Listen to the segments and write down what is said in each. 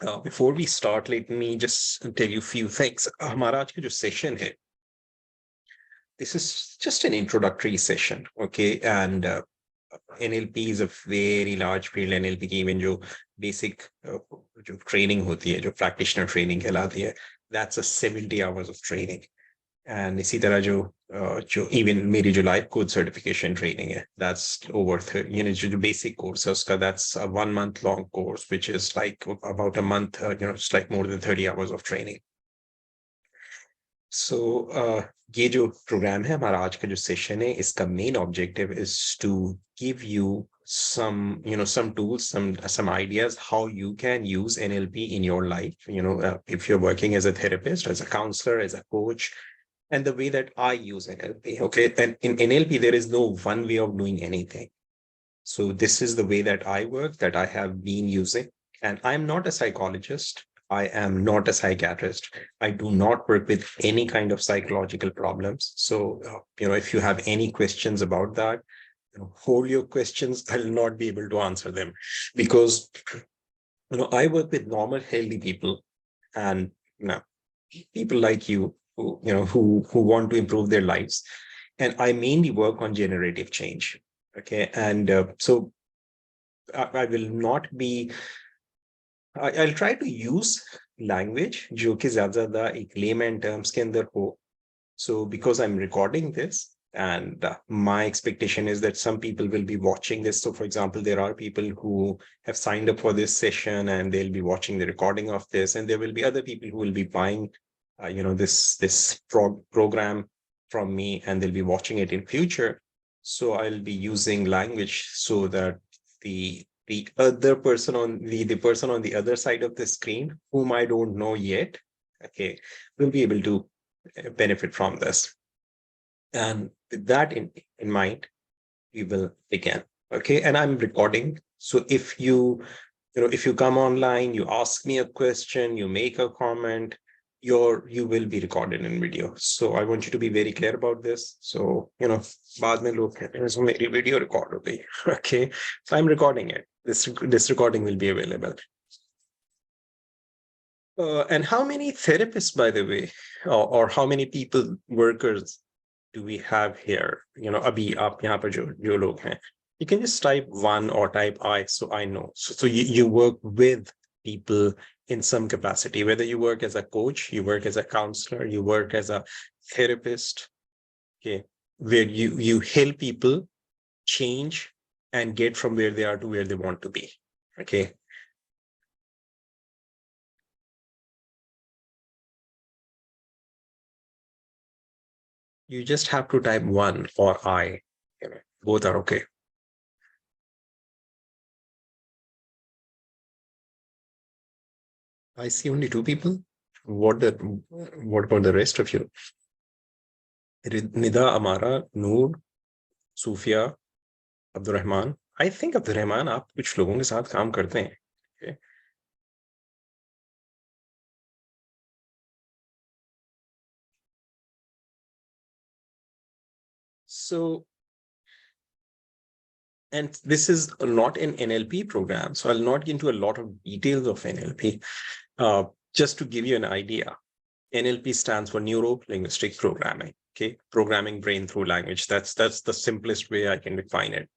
Before we start, let me just tell you a few things. हमारा आज का जो session है, this is just an introductory session, okay? And NLP is a very large field. NLP की even जो basic जो training होती है, जो practitioner training कहलाती है, that's a 70 hours of training. And इसी तरह जो even मेरी जो life coach certification training है, that's over 30, जो basic course है उसका, that's a 1 month long course, which is like about a month, it's like more than 30 hours of training. So ये जो प्रोग्राम है हमारा आज का जो सेशन है, इसका main objective is to give you some tools, some ideas how you can use NLP in your life, if you're working as a therapist, as a counselor, as a coach, and the way that I use NLP. Okay, and in NLP there is no one way of doing anything. So this is the way that I work, that I have been using. And I'm not a psychologist. I am not a psychiatrist. I do not work with any kind of psychological problems. So, if you have any questions about that, hold your questions. I'll not be able to answer them because, I work with normal, healthy people and, people like you who want to improve their lives. And I mainly work on generative change. Okay. And so I will not be, I'll try to use language जो कि ज़्यादा एक layman terms के अंदर हो. So because I'm recording this, and my expectation is that some people will be watching this. So for example, there are people who have signed up for this session and they'll be watching the recording of this, and there will be other people who will be buying this program from me, and they'll be watching it in future. So I'll be using language so that the other person on the person on the other side of the screen, whom I don't know yet, okay, will be able to benefit from this. And with that in mind, we will begin. Okay, and I'm recording. So if you come online, you ask me a question, you make a comment, you will be recorded in video. So I want you to be very clear about this. So बाद में लोग कहते हैं मेरी video record हो गई. Okay, so I'm recording it. This recording will be available. And how many therapists, by the way, or how many people, workers do we have here? अभी आप यहाँ पर जो लोग हैं, you can just type 1 or type I, so I know. So you work with people in some capacity, whether you work as a coach, you work as a counselor, you work as a therapist, okay, where you help people change and get from where they are to where they want to be. Okay. You just have to type 1 or I. Both are okay. I see only 2 people. What about the rest of you? Nida, Amara, Noor, Sufia, Abdurrahman. I think Abdurrahman, आप कुछ लोगों के साथ काम करते हैं. Okay. So, and this is not an NLP program, so I'll not get into a lot of details of NLP. Just to give you an idea, NLP stands for Neuro Linguistic Programming. Okay, programming brain through language. That's the simplest way I can define it.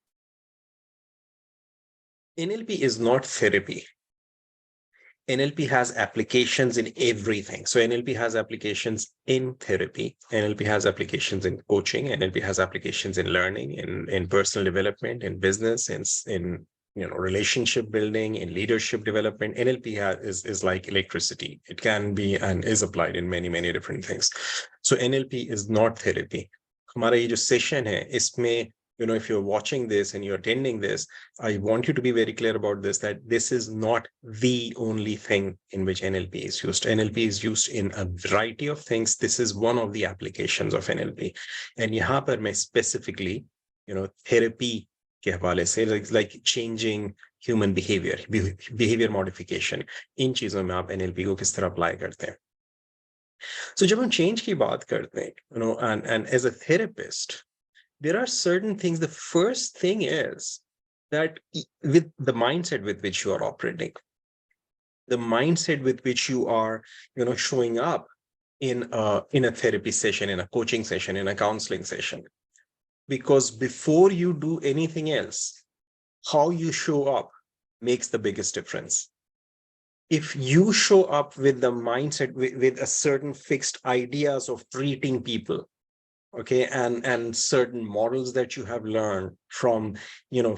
NLP is not therapy. NLP has applications in everything. So NLP has applications in therapy. NLP has applications in coaching. NLP has applications in learning, in personal development, in business, in relationship building, in leadership development. NLP is like electricity. It can be and is applied in many, many different things. So NLP is not therapy. हमारा ये जो session है, इसमें if you're watching this and you're attending this, I want you to be very clear about this, that this is not the only thing in which NLP is used. NLP is used in a variety of things. This is one of the applications of NLP. And यहाँ पर मैं specifically, therapy के हवाले से, like changing human behavior modification, इन चीजों में आप NLP को किस तरह apply करते हैं. So जब हम change की बात करते हैं, and as a therapist, there are certain things. The first thing is that with the mindset with which you are operating, the mindset with which you are, showing up in a therapy session, in a coaching session, in a counseling session. Because before you do anything else, how you show up makes the biggest difference. If you show up with the mindset, with a certain fixed ideas of treating people, okay, and certain models that you have learned from,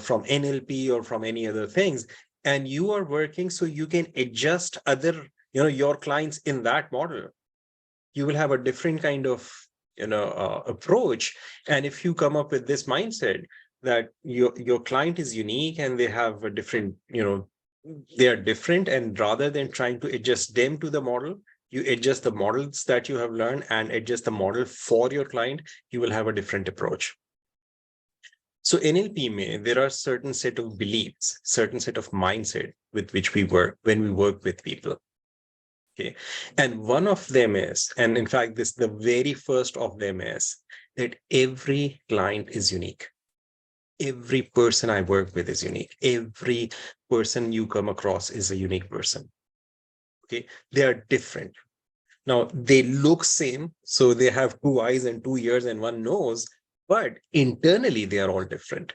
from NLP or from any other things, and you are working so you can adjust other, your clients in that model, you will have a different kind of, approach. And if you come up with this mindset that your client is unique and they have a different, they are different, and rather than trying to adjust them to the model, you adjust the models that you have learned and adjust the model for your client, you will have a different approach. So NLP mein, there are certain set of beliefs, certain set of mindset with which we work when we work with people. Okay. And one of them is, and in fact, this the very first of them is that every client is unique. Every person I work with is unique. Every person you come across is a unique person. Okay. They are different. Now they look same. So they have two eyes and 2 ears and one nose, but internally they are all different.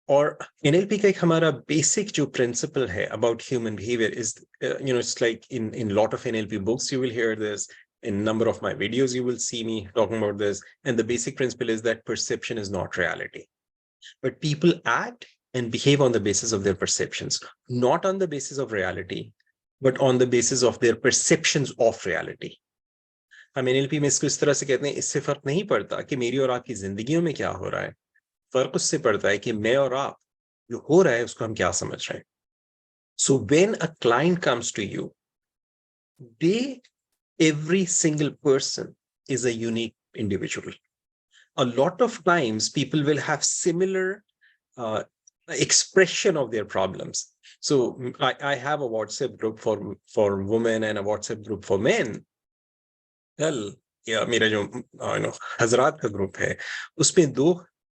और NLP का एक हमारा basic जो principle है about human behavior is, it's like in lot of NLP books, you will hear this. In number of my videos, you will see me talking about this. And the basic principle is that perception is not reality. But people act and behave on the basis of their perceptions, not on the basis of reality, but on the basis of their perceptions of reality. हम NLP में इसको इस तरह से कहते हैं, इससे फर्क नहीं पड़ता कि मेरी और आपकी जिंदगियों में क्या हो रहा है. फर्क उससे पड़ता है कि मैं और आप जो हो रहा है उसको हम क्या समझ रहे हैं. So when a client comes to you, every single person is a unique individual. A lot of times people will have similar expression of their problems. So I have a WhatsApp group for women and a WhatsApp group for men. Well, yeah, मेरा जो हजरात का group है उसमें 2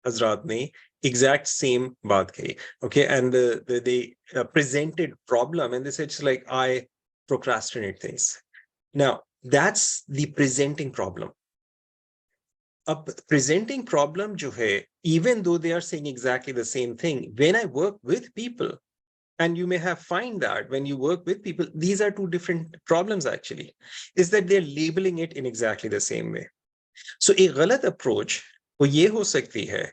हजरात ने exact same baat kahi. Okay, and they presented problem and they said, it's like, I procrastinate things. Now that's the presenting problem. A presenting problem jo hai, even though they are saying exactly the same thing, when I work with people, and you may have find that when you work with people, these are 2 different problems actually, is that they're labeling it in exactly the same way. So a गलत approach वो ये हो सकती है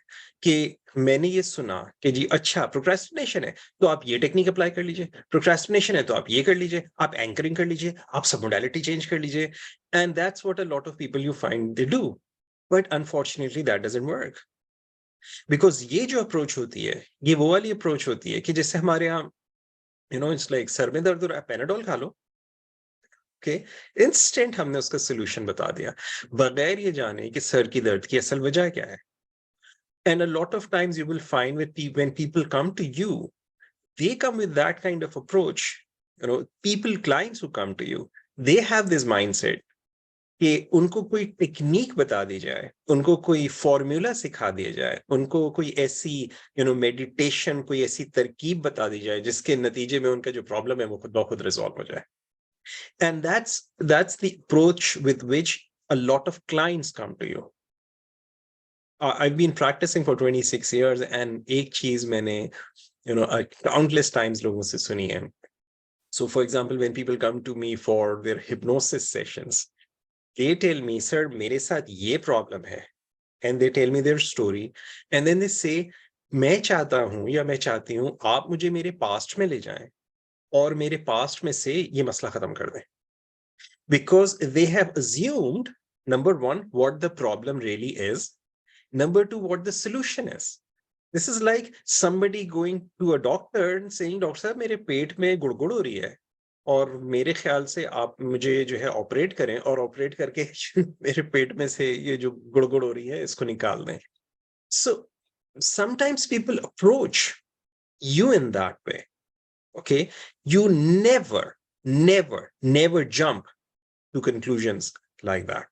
कि मैंने ये सुना कि जी अच्छा प्रोक्रेस्टिनेशन है तो आप ये टेक्निक अप्लाई कर लीजिए, प्रोक्रेस्टिनेशन है तो आप ये कर लीजिए, आप एंकरिंग कर लीजिए, आप सब मोडालिटी चेंज कर लीजिए. And that's what a lot of people you find they do, but unfortunately that doesn't work. Because ये जो अप्रोच होती है ये वो वाली अप्रोच होती है कि जैसे हमारे यहाँ इट्स लाइक सर में दर्द हो रहा है, पैनाडोल खा लो. ओके, इंस्टेंट हमने उसका सोल्यूशन बता दिया बगैर ये जाने कि सर की दर्द की असल वजह क्या है. And a lot of times you will find when people come to you, they come with that kind of approach. Clients who come to you, they have this mindset कि उनको कोई टेक्निक बता दी जाए, उनको कोई फॉर्मूला सिखा दिया जाए, उनको कोई ऐसी मेडिटेशन, कोई ऐसी तरकीब बता दी जाए जिसके नतीजे में उनका जो प्रॉब्लम है वो खुद ब खुद रिजॉल्व हो जाए. And that's the approach with which a lot of clients come to you. I've been practicing for 26 years and एक चीज मैंने countless times लोगों से सुनी है. So for example, when people come to me for their hypnosis sessions, they tell me, sir, मेरे साथ ये problem है, and they tell me their story, and then they say, मैं चाहता हूँ या मैं चाहती हूँ आप मुझे मेरे पास्ट में ले जाएं और मेरे पास्ट में से ये मसला खत्म कर दें. Because they have assumed, number one, what the problem really is. Number two, what the solution is. This is like somebody going to a doctor and saying, doctor साहब मेरे पेट में गुड़गुड़ हो रही है और मेरे ख्याल से आप मुझे जो है ऑपरेट करें और ऑपरेट करके मेरे पेट में से ये जो गुड़गुड़ हो रही है इसको निकाल दें. So sometimes people approach you in that way. Okay, you never jump to conclusions like that.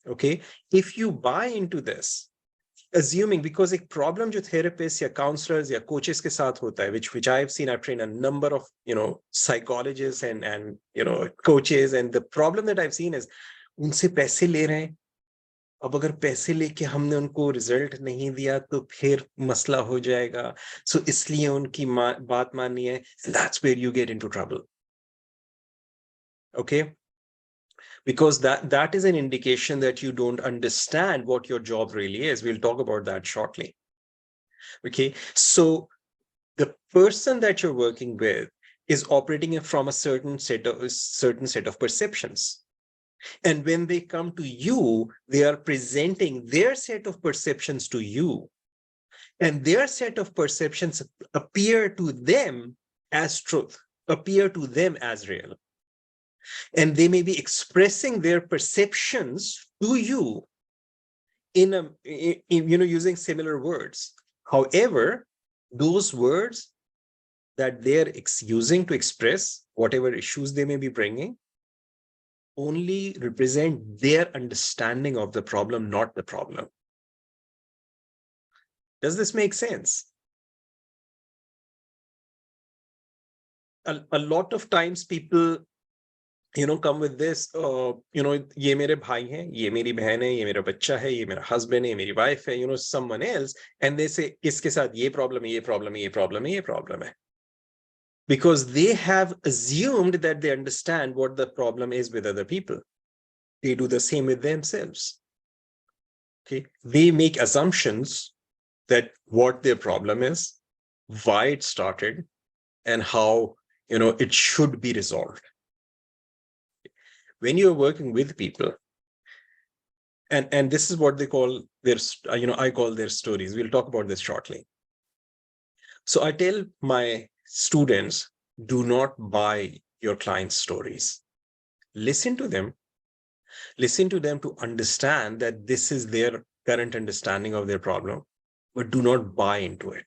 Okay, if you buy into this assuming, because एक problem जो therapists या counselors या coaches के साथ होता है, which I've seen, I've trained a number of psychologists and coaches, and the problem that I've seen is उनसे पैसे ले रहे हैं, अब अगर पैसे लेके हमने उनको रिजल्ट नहीं दिया तो फिर मसला हो जाएगा, सो इसलिए उनकी बात माननी है. That's where you get into trouble. Okay, because that is an indication that you don't understand what your job really is. We'll talk about that shortly. Okay, so the person that you're working with is operating from a certain set of perceptions, and when they come to you, they are presenting their set of perceptions to you, and their set of perceptions appear to them as truth, appear to them as real. And they may be expressing their perceptions to you in using similar words. However, those words that they're using to express whatever issues they may be bringing only represent their understanding of the problem, not the problem. Does this make sense? A lot of times people come with this, ये मेरे भाई हैं, ये मेरी बहन है, ये मेरा बच्चा है, ये मेरा husband है, ये मेरी wife है, someone else, and they say, इसके साथ ये problem है, ये problem है, ये problem है, ये problem है. Because they have assumed that they understand what the problem is with other people. They do the same with themselves. Okay, they make assumptions that what their problem is, why it started, and how it should be resolved. When you're working with people, and this is what they call their, I call their stories. We'll talk about this shortly. So I tell my students, do not buy your clients' stories. Listen to them to understand that this is their current understanding of their problem, but do not buy into it.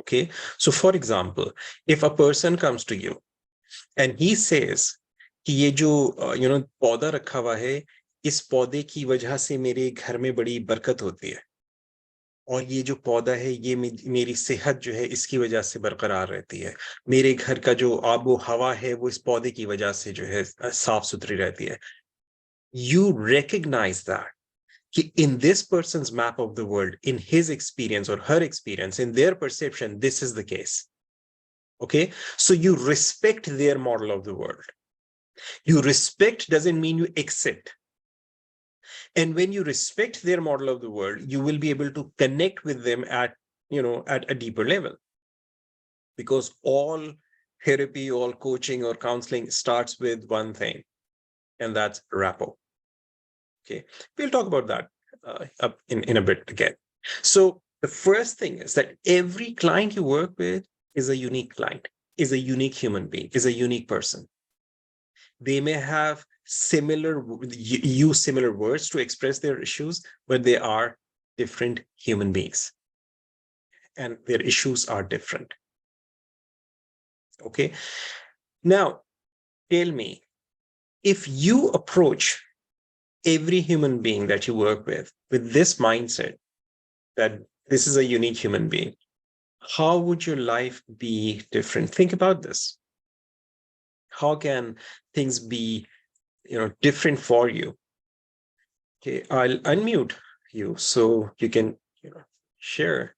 Okay. So for example, if a person comes to you and he says, कि ये जो पौधा रखा हुआ है, इस पौधे की वजह से मेरे घर में बड़ी बरकत होती है, और ये जो पौधा है ये मेरी सेहत जो है इसकी वजह से बरकरार रहती है, मेरे घर का जो आबो हवा है वो इस पौधे की वजह से जो है साफ सुथरी रहती है. You recognize that in this person's map of the world, in his experience or her experience, in their perception, this is the case. Okay, so you respect their model of the world. You respect doesn't mean you accept. And when you respect their model of the world, you will be able to connect with them at a deeper level. Because all therapy, all coaching or counseling starts with one thing, and that's rapport. Okay, we'll talk about that in a bit again. So the first thing is that every client you work with is a unique client, is a unique human being, is a unique person. They may have use similar words to express their issues, but they are different human beings and their issues are different. Okay. Now, tell me, if you approach every human being that you work with this mindset that this is a unique human being, how would your life be different? Think about this. How can things be different for you? Okay, I'll unmute you so you can share